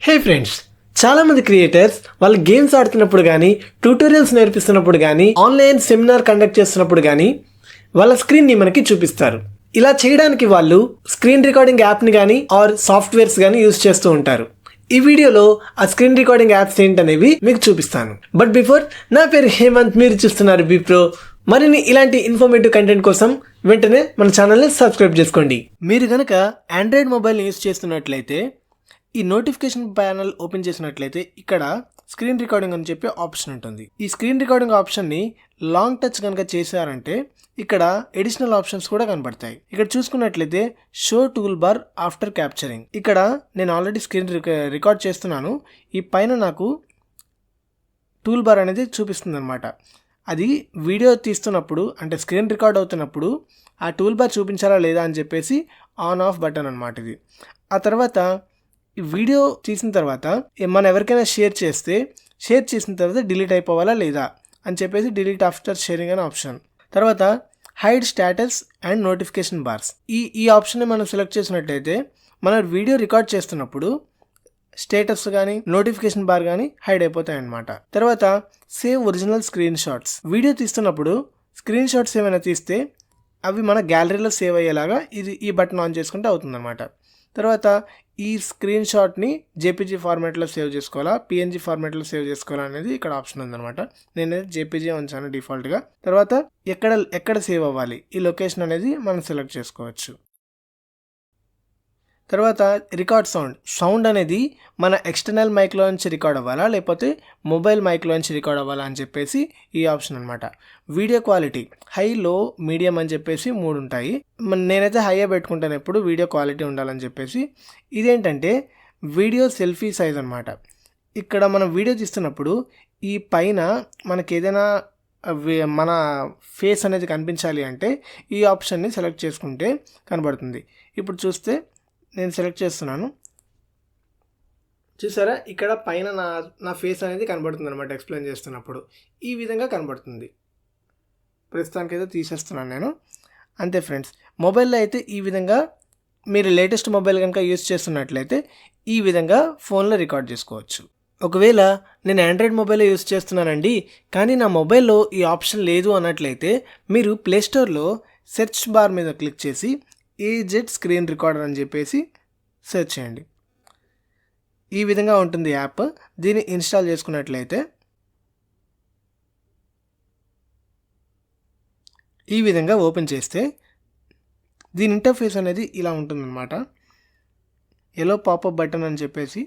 హే friends, చాలా మంది creators వాళ్ళు గేమ్స్ ఆడుతున్నప్పుడు కానీ, ట్యూటోరియల్స్ నేర్పిస్తున్నప్పుడు కానీ, ఆన్లైన్ సెమినార్ కండక్ట్ చేస్తున్నప్పుడు కానీ వాళ్ళ స్క్రీన్ని మనకి చూపిస్తారు. ఇలా చేయడానికి వాళ్ళు స్క్రీన్ రికార్డింగ్ యాప్ని కానీ ఆర్ సాఫ్ట్వేర్స్ కానీ యూజ్ చేస్తూ ఉంటారు. ఈ వీడియోలో ఆ స్క్రీన్ రికార్డింగ్ యాప్స్ ఏంటనేవి మీకు చూపిస్తాను. బట్ బిఫోర్, నా పేరు హేమంత్, మీరు చూస్తున్నారు బిప్రో. మరిన్ని ఇలాంటి ఇన్ఫర్మేటివ్ కంటెంట్ కోసం వెంటనే మన ఛానల్ని సబ్స్క్రైబ్ చేసుకోండి. మీరు కనుక ఆండ్రాయిడ్ మొబైల్ని యూజ్ చేస్తున్నట్లయితే ఈ నోటిఫికేషన్ ప్యానల్ ఓపెన్ చేసినట్లయితే ఇక్కడ స్క్రీన్ రికార్డింగ్ అని చెప్పి ఆప్షన్ ఉంటుంది. ఈ స్క్రీన్ రికార్డింగ్ ఆప్షన్ని లాంగ్ టచ్ కనుక చేశారంటే ఇక్కడ ఎడిషనల్ ఆప్షన్స్ కూడా కనబడతాయి. ఇక్కడ చూసుకున్నట్లయితే show tool bar after capturing, ఇక్కడ నేను ఆల్రెడీ స్క్రీన్ రికార్డ్ చేస్తున్నాను. ఈ పైన నాకు టూల్ బార్ అనేది చూపిస్తుంది అనమాట. అది వీడియో తీస్తున్నప్పుడు అంటే స్క్రీన్ రికార్డ్ అవుతున్నప్పుడు ఆ టూల్ బార్ చూపించాలా లేదా అని చెప్పేసి ఆన్ ఆఫ్ బటన్ అనమాట ఇది. ఆ తర్వాత ఈ వీడియో తీసిన తర్వాత మనం ఎవరికైనా షేర్ చేసిన తర్వాత డిలీట్ అయిపోవాలా లేదా అని చెప్పేసి డిలీట్ ఆఫ్టర్ షేరింగ్ అనే ఆప్షన్. తర్వాత hide status and notification bars, ఈ ఆప్షన్ని మనం సెలెక్ట్ చేసినట్లయితే మనం వీడియో రికార్డ్ చేస్తున్నప్పుడు స్టేటస్ కానీ నోటిఫికేషన్ బార్ కానీ హైడ్ అయిపోతాయి అన్నమాట. తర్వాత save original screenshots, video తీస్తున్నప్పుడు స్క్రీన్ షాట్స్ ఏమైనా తీస్తే అవి మన గ్యాలరీలో సేవ్ అయ్యేలాగా ఈ బటన్ ఆన్ చేసుకుంటే అవుతుందన్నమాట. తర్వాత ఈ స్క్రీన్ షాట్ని జేపీజీ ఫార్మాట్లో సేవ్ చేసుకోవాలా, పిఎన్జీ ఫార్మాట్లో సేవ్ చేసుకోవాలా అనేది ఇక్కడ ఆప్షన్ ఉందన్నమాట. నేనైతే జేపీజీ ఉంచాను డిఫాల్ట్గా. తర్వాత ఎక్కడ సేవ్ అవ్వాలి ఈ లొకేషన్ అనేది మనం సెలెక్ట్ చేసుకోవచ్చు. తర్వాత రికార్డ్ సౌండ్ అనేది మన ఎక్స్టర్నల్ మైక్లో నుంచి రికార్డ్ అవ్వాలా లేకపోతే మొబైల్ మైక్లో నుంచి రికార్డ్ అవ్వాలా అని చెప్పేసి ఈ ఆప్షన్ అనమాట. వీడియో క్వాలిటీ హై, లో, మీడియం అని చెప్పేసి 3 ఉంటాయి. నేనైతే హైయే పెట్టుకుంటాను ఎప్పుడు, వీడియో క్వాలిటీ ఉండాలని చెప్పేసి. ఇదేంటంటే వీడియో సెల్ఫీ సైజ్ అనమాట. ఇక్కడ మనం వీడియో తీస్తున్నప్పుడు ఈ పైన మనకి ఏదైనా మన ఫేస్ అనేది కనిపించాలి అంటే ఈ ఆప్షన్ని సెలెక్ట్ చేసుకుంటే కనబడుతుంది. ఇప్పుడు చూస్తే నేను సెలెక్ట్ చేస్తున్నాను, చూసారా ఇక్కడ పైన నా ఫేస్ అనేది కనబడుతుంది అనమాట. ఎక్స్ప్లెయిన్ చేస్తున్నప్పుడు ఈ విధంగా కనబడుతుంది. ప్రస్తుతానికి అయితే తీసేస్తున్నాను నేను. అంతే ఫ్రెండ్స్, మొబైల్లో అయితే ఈ విధంగా మీరు లేటెస్ట్ మొబైల్ కనుక యూజ్ చేస్తున్నట్లయితే ఈ విధంగా ఫోన్లో రికార్డ్ చేసుకోవచ్చు. ఒకవేళ నేను ఆండ్రాయిడ్ మొబైల్ యూజ్ చేస్తున్నానండి కానీ నా మొబైల్లో ఈ ఆప్షన్ లేదు అన్నట్లయితే మీరు ప్లేస్టోర్లో సెర్చ్ బార్ మీద క్లిక్ చేసి ఏజెడ్ స్క్రీన్ రికార్డర్ అని చెప్పేసి సెర్చ్ చేయండి. ఈ విధంగా ఉంటుంది యాప్. దీన్ని ఇన్స్టాల్ చేసుకున్నట్లయితే ఈ విధంగా ఓపెన్ చేస్తే దీని ఇంటర్ఫేస్ అనేది ఇలా ఉంటుందన్నమాట. ఎల్లో పాపప్ బటన్ అని చెప్పేసి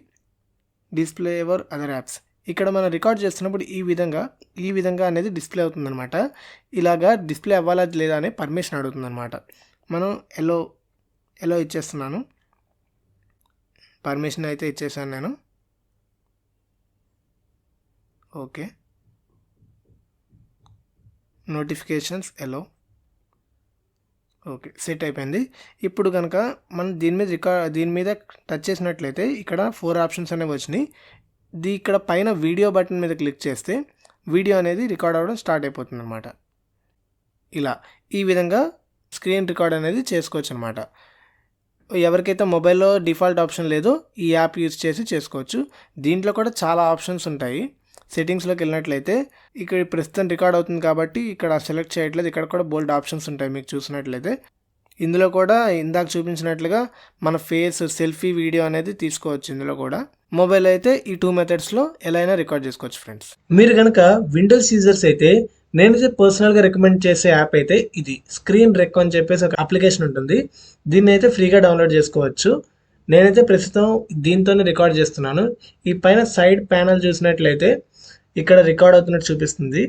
డిస్ప్లే ఎవర్ అదర్ యాప్స్, ఇక్కడ మనం రికార్డ్ చేస్తున్నప్పుడు ఈ విధంగా అనేది డిస్ప్లే అవుతుందన్నమాట. ఇలాగా డిస్ప్లే అవ్వాలా లేదా అనే పర్మిషన్ అడుగుతుందన్నమాట. మనం ఎల్లో ఇచ్చేస్తున్నాను, పర్మిషన్ అయితే ఇచ్చేసాను నేను. Okay, notifications yellow, okay, set అయిపోయింది. ఇప్పుడు కనుక మనం దీని మీద టచ్ చేసినట్లయితే ఇక్కడ 4 ఆప్షన్స్ అనేవి వచ్చినాయి. ఇక్కడ పైన వీడియో బటన్ మీద క్లిక్ చేస్తే వీడియో అనేది రికార్డ్ అవ్వడం స్టార్ట్ అయిపోతుంది అనమాట. ఇలా ఈ విధంగా స్క్రీన్ రికార్డ్ అనేది చేసుకోవచ్చు అనమాట. ఎవరికైతే మొబైల్లో డిఫాల్ట్ ఆప్షన్ లేదో ఈ యాప్ యూజ్ చేసి చేసుకోవచ్చు. దీంట్లో కూడా చాలా ఆప్షన్స్ ఉంటాయి. సెట్టింగ్స్లోకి వెళ్ళినట్లయితే ఇక్కడ ప్రస్తుతం రికార్డ్ అవుతుంది కాబట్టి ఇక్కడ సెలెక్ట్ చేయట్లేదు. ఇక్కడ కూడా బోల్డ్ ఆప్షన్స్ ఉంటాయి మీకు చూసినట్లయితే. ఇందులో కూడా ఇందాక చూపించినట్లుగా మన ఫేస్ సెల్ఫీ వీడియో అనేది తీసుకోవచ్చు. ఇందులో కూడా మొబైల్ అయితే ఈ 2 మెథడ్స్లో ఎలా అయినా రికార్డ్ చేసుకోవచ్చు ఫ్రెండ్స్. మీరు కనుక విండోస్ యూజర్స్ అయితే నేనైతే పర్సనల్గా రికమెండ్ చేసే యాప్ అయితే ఇది స్క్రీన్ రెక్ అని చెప్పేసి ఒక అప్లికేషన్ ఉంటుంది. దీన్ని అయితే ఫ్రీగా డౌన్లోడ్ చేసుకోవచ్చు. నేనైతే ప్రస్తుతం దీంతోనే రికార్డ్ చేస్తున్నాను. ఈ పైన సైడ్ ప్యానల్ చూసినట్లయితే ఇక్కడ రికార్డ్ అవుతున్నట్టు చూపిస్తుంది.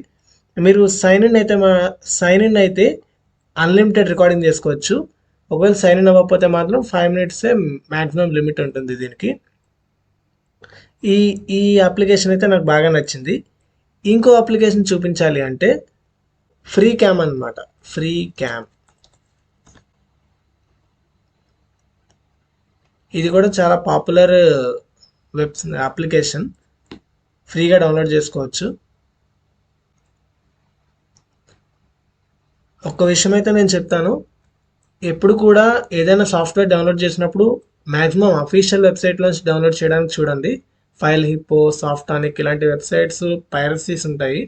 మీరు సైన్ ఇన్ అయితే అన్లిమిటెడ్ రికార్డింగ్ చేసుకోవచ్చు. ఒకవేళ సైన్ ఇన్ అవ్వకపోతే మాత్రం 5 మినిట్సే మ్యాక్సిమం లిమిట్ ఉంటుంది దీనికి. ఈ అప్లికేషన్ అయితే నాకు బాగా నచ్చింది. ఇంకో అప్లికేషన్ చూపించాలి అంటే ఫ్రీ క్యామ్ అనమాట. ఫ్రీ క్యామ్ ఇది కూడా చాలా పాపులర్ అప్లికేషన్, ఫ్రీగా డౌన్లోడ్ చేసుకోవచ్చు. ఒక్క విషయం అయితే నేను చెప్తాను, ఎప్పుడు కూడా ఏదైనా సాఫ్ట్వేర్ డౌన్లోడ్ చేసినప్పుడు మ్యాక్సిమం అఫీషియల్ వెబ్సైట్లో నుంచి డౌన్లోడ్ చేయడానికి చూడండి. ఫైల్ హిప్పో, సాఫ్టానిక్ ఇలాంటి వెబ్సైట్స్ పైరసీస్ ఉంటాయి.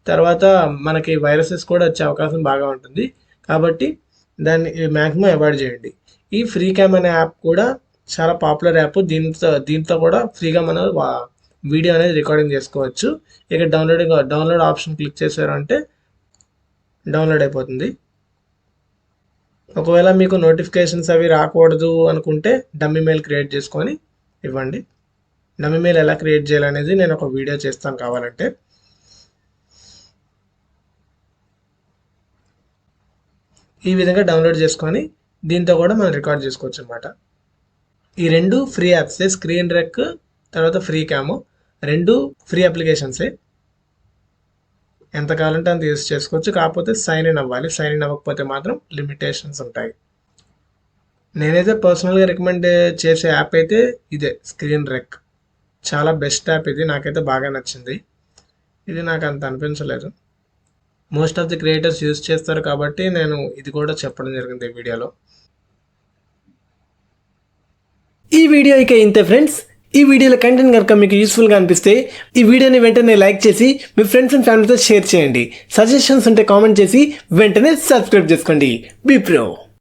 తర్వాత మనకి వైరసెస్ కూడా వచ్చే అవకాశం బాగా ఉంటుంది. కాబట్టి దాన్ని మ్యాక్సిమం అవాయిడ్ చేయండి. ఈ ఫ్రీ క్యామ్ అనే యాప్ కూడా చాలా పాపులర్ యాప్. దీంతో కూడా ఫ్రీగా మనం వీడియో అనేది రికార్డింగ్ చేసుకోవచ్చు. ఇక డౌన్లోడ్ ఆప్షన్ క్లిక్ చేశారంటే డౌన్లోడ్ అయిపోతుంది. ఒకవేళ మీకు నోటిఫికేషన్స్ అవి రాకూడదు అనుకుంటే డమ్మీ మెయిల్ క్రియేట్ చేసుకొని ఇవ్వండి. డమ్మీ మెయిల్ ఎలా క్రియేట్ చేయాలనేది నేను ఒక వీడియో చేస్తాను కావాలంటే. ఈ విధంగా డౌన్లోడ్ చేసుకొని దీంతో కూడా మనం రికార్డ్ చేసుకోవచ్చు అన్నమాట. ఈ రెండు ఫ్రీ యాప్సే, స్క్రీన్ రెక్ తర్వాత ఫ్రీ క్యామ్, రెండు ఫ్రీ అప్లికేషన్సే. ఎంత కావాలంటే అంత యూస్ చేసుకోవచ్చు. కాకపోతే సైన్ ఇన్ అవ్వాలి. సైన్ ఇన్ అవ్వకపోతే మాత్రం లిమిటేషన్స్ ఉంటాయి. నేనైతే పర్సనల్గా రికమెండ్ చేసే యాప్ అయితే ఇదే, స్క్రీన్ రెక్. చాలా బెస్ట్ యాప్ ఇది, నాకైతే బాగా నచ్చింది. ఇది నాకు అంత అనిపించలేదు. Most of the creators use చేస్తారు కాబట్టి నేను ఇది కూడా చెప్పడం జరిగింది ఈ వీడియోలో. ఈ వీడియో ఇక ఇంతే ఫ్రెండ్స్. ఈ వీడియోలో కంటెంట్ కనుక మీకు యూస్ఫుల్గా అనిపిస్తే ఈ వీడియోని వెంటనే లైక్ చేసి మీ ఫ్రెండ్స్ అండ్ ఫ్యామిలీతో షేర్ చేయండి. సజెషన్స్ ఉంటే కామెంట్ చేసి వెంటనే సబ్స్క్రైబ్ చేసుకోండి. Be pro.